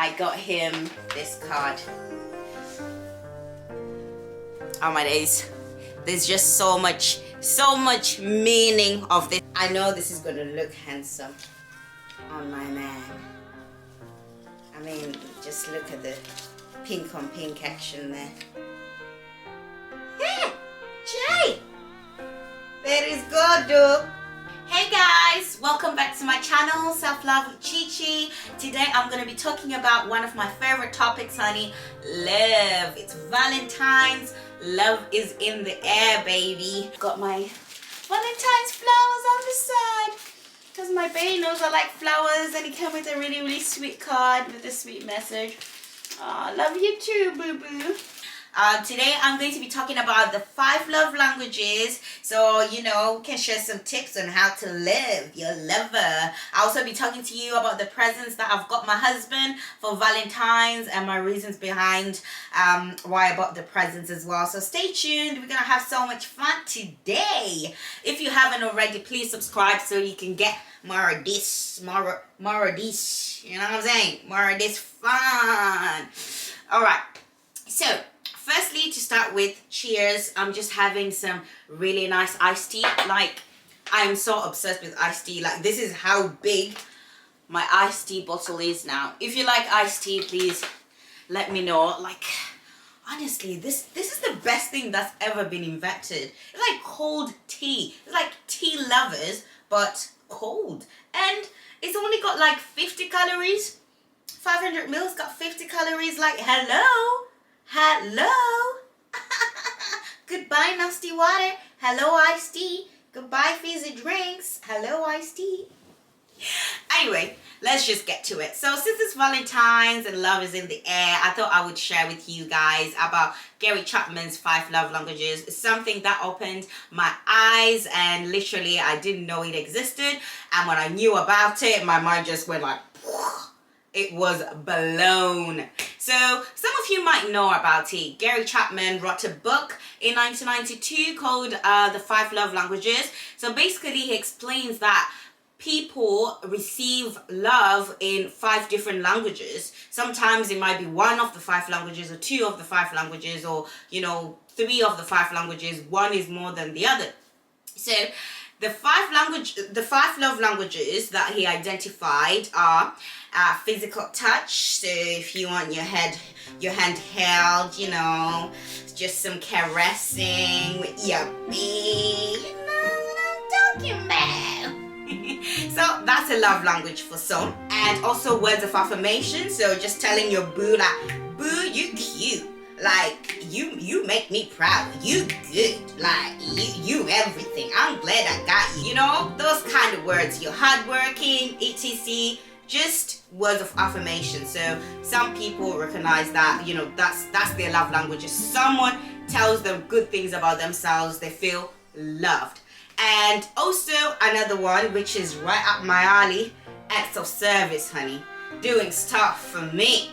I got him this card. Oh my days, there's just so much meaning of this. I know this is gonna look handsome on my man. I mean, just look at the pink on pink action there. Hey, Jay! There is God, dude. Hey guys, welcome back to my channel, Self Love with Chi. Today I'm going to be talking about one of my favorite topics, honey, love. It's Valentine's. Love is in the air, baby. Got my Valentine's flowers on the side because my baby knows I like flowers, and he came with a really sweet card with a sweet message. Aw, love you too, boo-boo. Today I'm going to be talking about the 5 love languages, so we can share some tips on how to live your lover. I'll also be talking to you about the presents that I've got my husband for Valentine's and my reasons behind why I bought the presents as well. So stay tuned, we're gonna have so much fun today. If you haven't already, please subscribe so you can get more of this, more of this, you know what I'm saying, more of this fun. All right, so firstly, to start with, cheers. I'm just having some really nice iced tea. Like, I'm so obsessed with iced tea. Like, this is how big my iced tea bottle is now. If you like iced tea, please let me know. Like, honestly, this is the best thing that's ever been invented. It's like cold tea. It's like tea lovers, but cold. And it's only got like 50 calories. 500 mils got 50 calories. Like, hello. Hello. Goodbye nasty water. Hello iced tea. Goodbye fizzy drinks. Hello iced tea. Anyway, let's just get to it. So since it's Valentine's and love is in the air, I thought I would share with you guys about Gary Chapman's 5 love languages. It's something that opened my eyes, and literally I didn't know it existed, and when I knew about it, my mind just went like, it was blown. So some of you might know about it. Gary Chapman wrote a book in 1992 called The 5 Love Languages. So basically he explains that people receive love in 5 different languages. Sometimes it might be 1 of the 5 languages, or 2 of the 5 languages, or 3 of the 5 languages. One is more than the other. So the 5 love languages that he identified are physical touch. So if you want your hand held, just some caressing with your bee, you know what I'm talking about. So that's a love language for some. And also words of affirmation. So just telling your boo, like, boo, you cute. Like, you make me proud. You good. Like, you everything. I'm glad I got you. Those kind of words. You're hardworking, etc. Just words of affirmation. So some people recognize that, that's their love language. If someone tells them good things about themselves, they feel loved. And also another one, which is right up my alley, acts of service, honey. Doing stuff for me.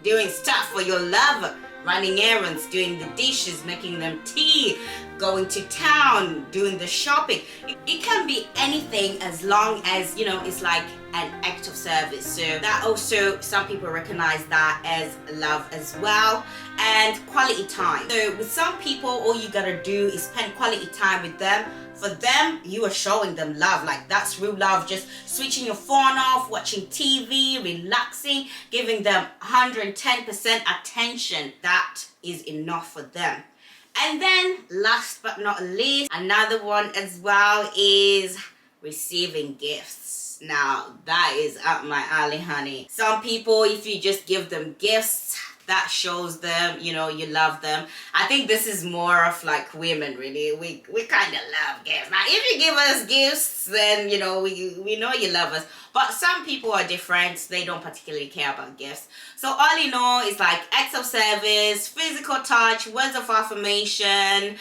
Doing stuff for your lover. Running errands, doing the dishes, making them tea, going to town, doing the shopping. It can be anything as long as, it's like an act of service. So that also, some people recognize that as love as well. And quality time. So with some people, all you gotta do is spend quality time with them. For them, you are showing them love. Like, that's real love. Just switching your phone off, watching TV, relaxing, giving them 110% attention. That is enough for them. And then last but not least, another one as well is receiving gifts. Now that is up my alley, honey. Some people, if you just give them gifts, that shows them, you love them. I think this is more of like women, really. We kind of love gifts. Now, if you give us gifts, then, we know you love us. But some people are different. They don't particularly care about gifts. So all in all, it's like acts of service, physical touch, words of affirmation,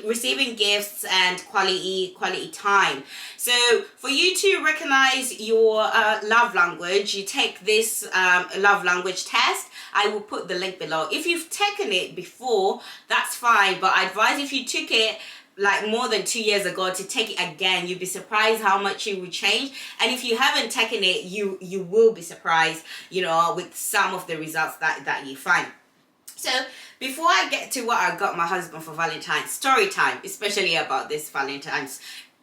receiving gifts, and quality time. So for you to recognize your love language, you take this love language test. I will put the link below. If you've taken it before, that's fine, but I advise if you took it like more than 2 years ago to take it again, you'd be surprised how much it would change. And if you haven't taken it, you will be surprised, you know, with some of the results that you find. So before I get to what I got my husband for Valentine's, story time, especially about this Valentine's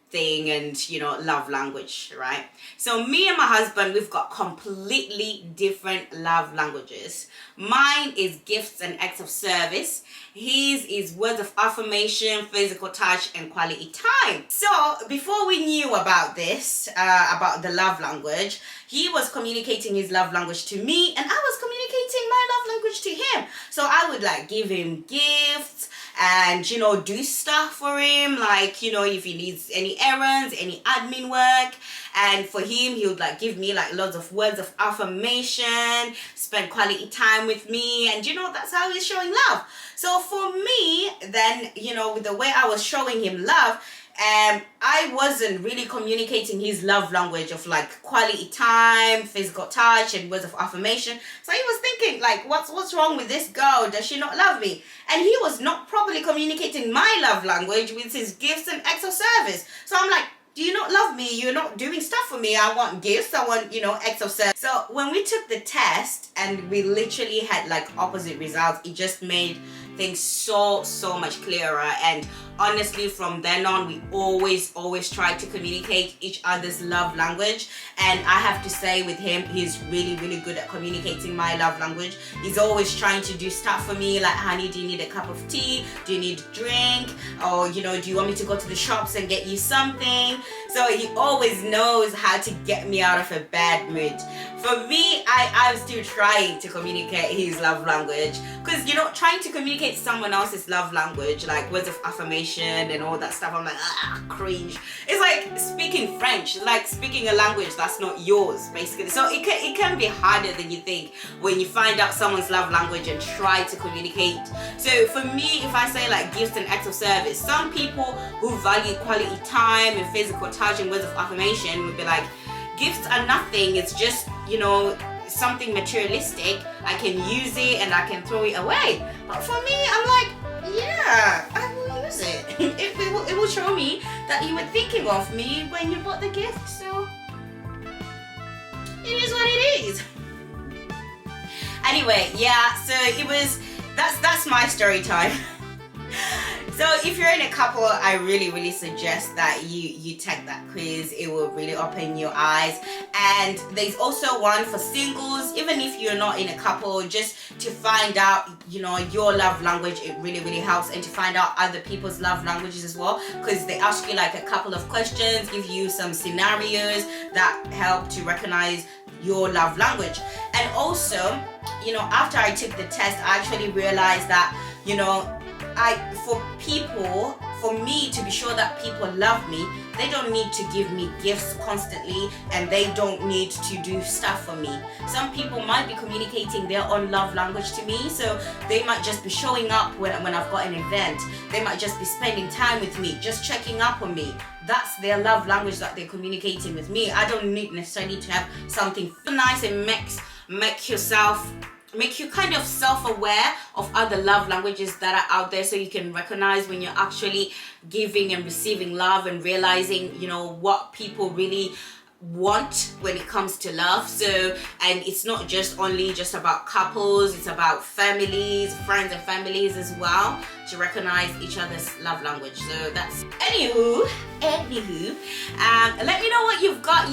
thing and, you know, love language, right? So me and my husband, we've got completely different love languages. Mine is gifts and acts of service. His is words of affirmation, physical touch, and quality time. So before we knew about this, about the love language, he was communicating his love language to me, and I was communicating my love language to him. So I would like give him gifts and, you know, do stuff for him, like, you know, if he needs any errands, any admin work. And for him, he would like give me like lots of words of affirmation, spend quality time with me, and, you know, that's how he's showing love. So for me, then, you know, with the way I was showing him love, I wasn't really communicating his love language of like quality time, physical touch, and words of affirmation. So he was thinking like, what's wrong with this girl? Does she not love me? And he was not properly communicating my love language with his gifts and acts of service. So I'm like, do you not love me? You're not doing stuff for me. I want gifts. I want, you know, acts of service. So when we took the test and we literally had like opposite results, it just made things so much clearer. And honestly, from then on, we always try to communicate each other's love language. And I have to say with him, he's really good at communicating my love language. He's always trying to do stuff for me, like, honey, do you need a cup of tea? Do you need a drink? Or, you know, do you want me to go to the shops and get you something? So he always knows how to get me out of a bad mood. For me, I'm still trying to communicate his love language, because, you know, trying to communicate someone else's love language, like words of affirmation and all that stuff, I'm like, cringe. It's like speaking French. It's like speaking a language that's not yours, basically. So it can be harder than you think when you find out someone's love language and try to communicate. So for me, if I say like gifts and acts of service, some people who value quality time and physical touch and words of affirmation would be like, gifts are nothing, it's just, you know, something materialistic. I can use it and I can throw it away. But for me, I'm like, yeah, I will use it. It will show me that you were thinking of me when you bought the gift. So it is what it is. Anyway, yeah, so that's my story time. So if you're in a couple, I really suggest that you take that quiz. It will really open your eyes. And there's also one for singles, even if you're not in a couple, just to find out, you know, your love language. It really helps. And to find out other people's love languages as well, because they ask you like a couple of questions, give you some scenarios that help to recognize your love language. And also, you know, after I took the test, I actually realized that, you know, for me to be sure that people love me, they don't need to give me gifts constantly, and they don't need to do stuff for me. Some people might be communicating their own love language to me, so they might just be showing up when I've got an event. They might just be spending time with me, just checking up on me. That's their love language that they're communicating with me. I don't need necessarily to have something nice and make you kind of self-aware of other love languages that are out there, so you can recognize when you're actually giving and receiving love, and realizing, you know, what people really want when it comes to love. So, and it's not just about couples, it's about families, friends and families as well, to recognize each other's love language. So that's anywho, let me know what you've got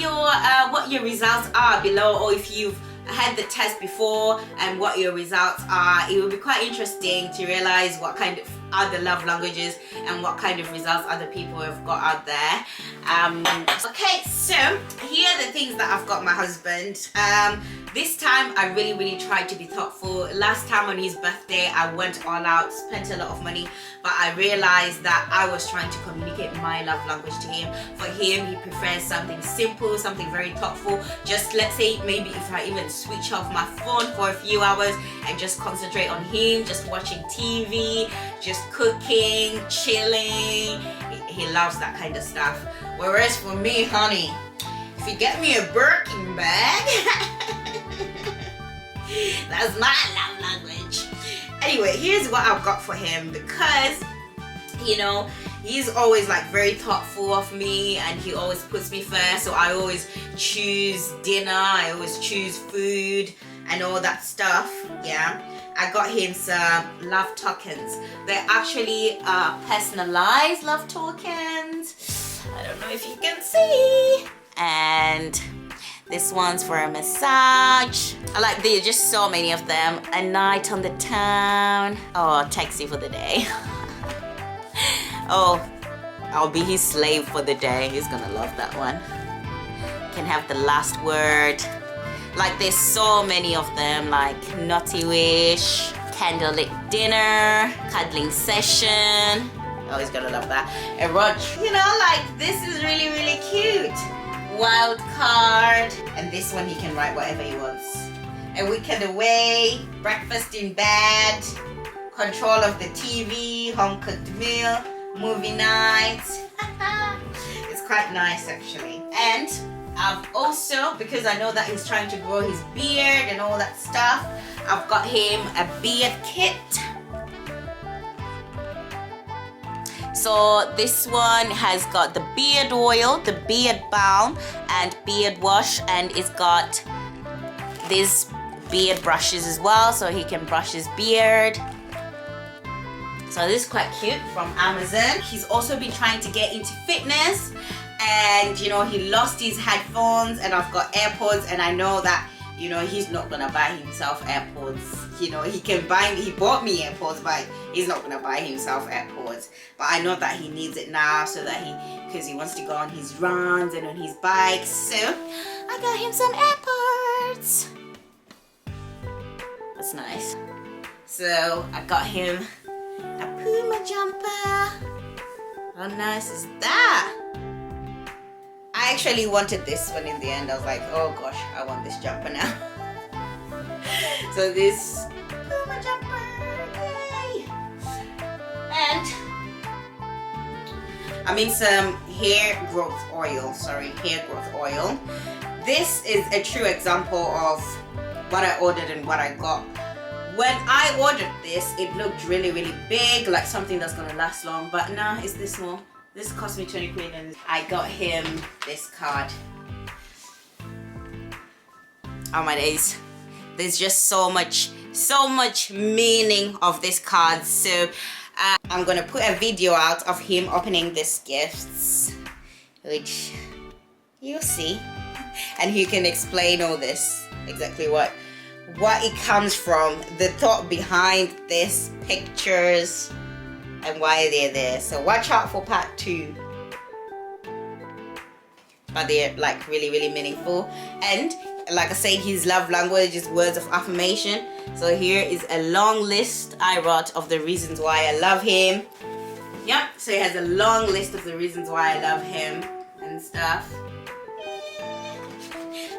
what your results are below, or if you've had the test before and what your results are. It will be quite interesting to realize what kind of other love languages and what kind of results other people have got out there. Okay, so here are the things that I've got my husband. This time I really tried to be thoughtful. Last time on his birthday I went all out, spent a lot of money, but I realized that I was trying to communicate my love language to him. For him, he prefers something simple, something very thoughtful. Just, let's say, maybe if I even switch off my phone for a few hours and just concentrate on him, just watching TV, just cooking, chilling. He loves that kind of stuff. Whereas for me, honey, if you get me a Birkin bag, that's my love language. Anyway, here's what I've got for him, because, you know, he's always like very thoughtful of me, and he always puts me first. So I always choose dinner, I always choose food and all that stuff. Yeah, I got him some love tokens. They're actually personalized love tokens. I don't know if you can see. And this one's for a massage. I like these, just so many of them. A night on the town. Oh, taxi for the day. Oh, I'll be his slave for the day. He's gonna love that one. Can have the last word. Like there's so many of them, like naughty wish, candlelit dinner, cuddling session. Oh, he's gonna love that. A roach. You know, like this is really, really cute. Wild card. And this one he can write whatever he wants. A weekend away, breakfast in bed, control of the TV, home cooked meal, movie nights. It's quite nice actually. And I've also, because I know that he's trying to grow his beard and all that stuff, I've got him a beard kit. So this one has got the beard oil, the beard balm, and beard wash, and it's got these beard brushes as well, so he can brush his beard. So this is quite cute, from Amazon. He's also been trying to get into fitness, and you know, he lost his headphones, and I've got AirPods, and I know that, you know, he's not gonna buy himself AirPods. You know, he bought me AirPods, but he's not gonna buy himself AirPods. But I know that he needs it now, so that because he wants to go on his runs and on his bikes. So I got him some AirPods. That's nice. So I got him a Puma jumper. How nice is that? I actually wanted this one in the end. I was like, oh gosh, I want this jumper now. So this Puma jumper, yay! And I mean some hair growth oil. This is a true example of what I ordered and what I got. When I ordered this, it looked really, really big, like something that's gonna last long, but nah, it's this small. This cost me 20 quid, and I got him this card. Oh my days. There's just so much meaning of this card. So I'm gonna put a video out of him opening these gifts, which you'll see, and he can explain all this, exactly what it comes from, the thought behind these pictures, and why they're there. So watch out for part 2. But they're like really, really meaningful. And like I said, his love language is words of affirmation. So here is a long list I wrote of the reasons why I love him. Yep, so he has a long list of the reasons why I love him and stuff.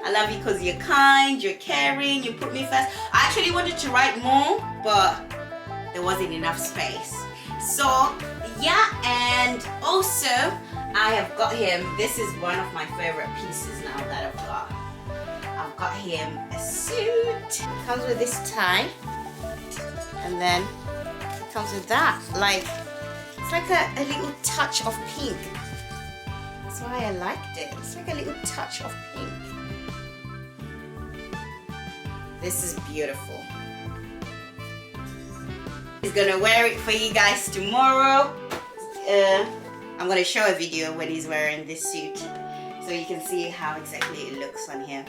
I love you because you're kind, you're caring, you put me first. I actually wanted to write more, but there wasn't enough space. So yeah, and also I have got him, this is one of my favorite pieces now that I've got him a suit. It comes with this tie, and then it comes with that, like it's like a little touch of pink. That's why I liked it. It's like a little touch of pink. This is beautiful. He's gonna wear it for you guys tomorrow. I'm gonna show a video when he's wearing this suit, so you can see how exactly it looks on him.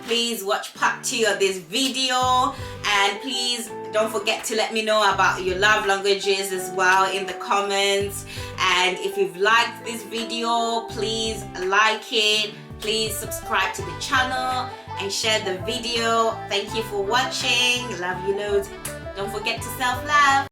Please watch part 2 of this video, and please don't forget to let me know about your love languages as well in the comments. And if you've liked this video, please like it, please subscribe to the channel and share the video. Thank you for watching. Love you loads. Don't forget to self-love.